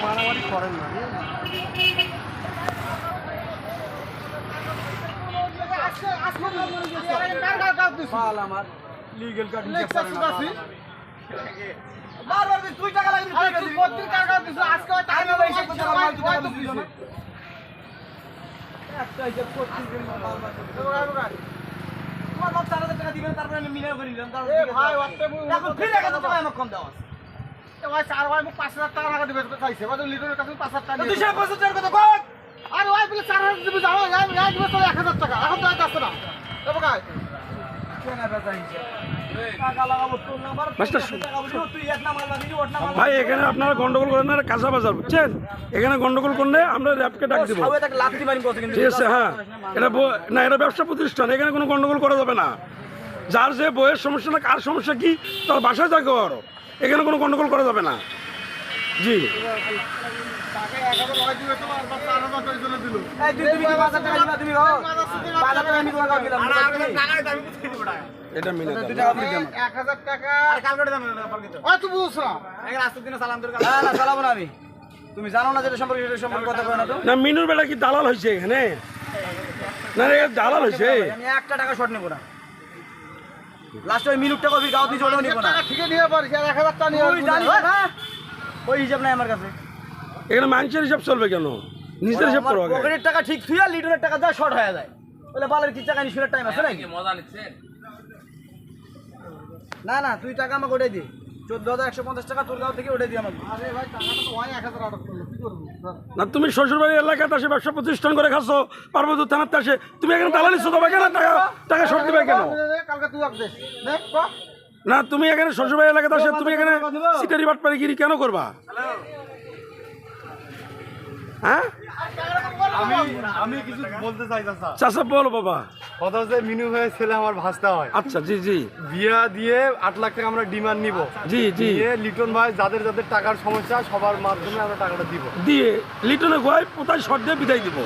মারামারি করেন না মাল আমার লিগেল কার্ড নিতে পারে না বারবার তুই টাকা লাগবে তুই কত টাকা দিছ আজকে টাইম বেশি কত মাল তুই টাকা দিছ একটা হিসাব করছিস মাল মাল তোমার বাপ 4000 টাকা দিবেন তারপরে আমি মিলে করে নিলাম এ ভাই ওতে এখন ফিরে গেল তো আমাকে কম দাও এ ভাই স্যার ভাই মোক 5000 টাকা দিবে চাইছে কত লিটারের কাছে 5000 টাকা 250 টাকা কত কত আরে ভাই বলে 4000 দিবে যাও যাই দিবে তো 1000 টাকা এখন তো আসছে না দেবো ভাই কেনা বেচা হিসাব ভাই এখানে আপনারা গন্ডগোল করেন না, কাঁচা বাজার বুঝছেন, এখানে গন্ডগোল করলে আমরা র্যাবকে ডাক দিব। ঠিক আছে, হ্যাঁ এটা না, এটা ব্যবসা প্রতিষ্ঠান, এখানে কোনো গন্ডগোল করা যাবে না। যার যে বইয়ের সমস্যা না, কার সমস্যা কি, তার বাসায় যাকে করো, এখানে কোনো গন্ডগোল করা যাবে না। জি এটা মিলে 1000 টাকা আর কালকে দাম ওই তুই বুঝছ না এই রাস্তার দিনে সালাম দরকার না না চালাবো না আমি তুমি জানো না যেটা সম্পর্কে সেটা সম্পর্কে কথা কই না তো না মিনুর বেলা কি দালাল হইছে এখানে না রে দালাল হইছে আমি 1 টাকা শর্ট নেব না লাস্ট ওই মিনুরটা কবি গাও তুই জড়ো নিব না টাকা ঠিক নিয়ে পারিস আর 1000 টাকা নিয়ে তুই জানিস না ওই হিসাব নাই আমার কাছে এখানে মাংসের হিসাব চলবে কেন নিজের হিসাব করো আগে পকেটের টাকা ঠিক থুইয়া লিটারের টাকা যা শর্ট হয়ে যায় বলে বালের কি টাকা নিশুনের টাইম আছে নাকি মজা নিছেন না না তুই টাকা আমাকে ওটাই দে 14150 টাকা তোর গাঁও থেকে ওটাই দি আমাকে আরে ভাই টাকাটা তো হয় 1000 আটক করলো কি করব না তুমি শ্বশুরবাড়ি এলাকাতে এসে ব্যবসা প্রতিষ্ঠান করে খাচ্ছো পার্বত্য থানাতে এসে তুমি এখানে দালালি শুধু কেন টাকা শর্ট দিবে কেন কালকে তুই আক দে না তুমি এখানে শ্বশুরবাড়ি এলাকাতে এসে তুমি এখানে সিটারি বাটপারি গিরি কেন করবা হ্যাঁ আমি কিছু বলতে চাই চাচা বলো বাবা কথা হচ্ছে মিনু হয়ে ছেলে আমার ভাসতে হয় আচ্ছা জি জি বিয়া দিয়ে 8 লাখ টাকা আমরা ডিমান্ড নিব জি জি লিটন ভাই যাদের যাদের টাকার সমস্যা সবার মাধ্যমে আমরা টাকাটা দিব দিয়ে লিটনে গোয়ায় পোতায় শর্ট দিয়ে বিদায় দিব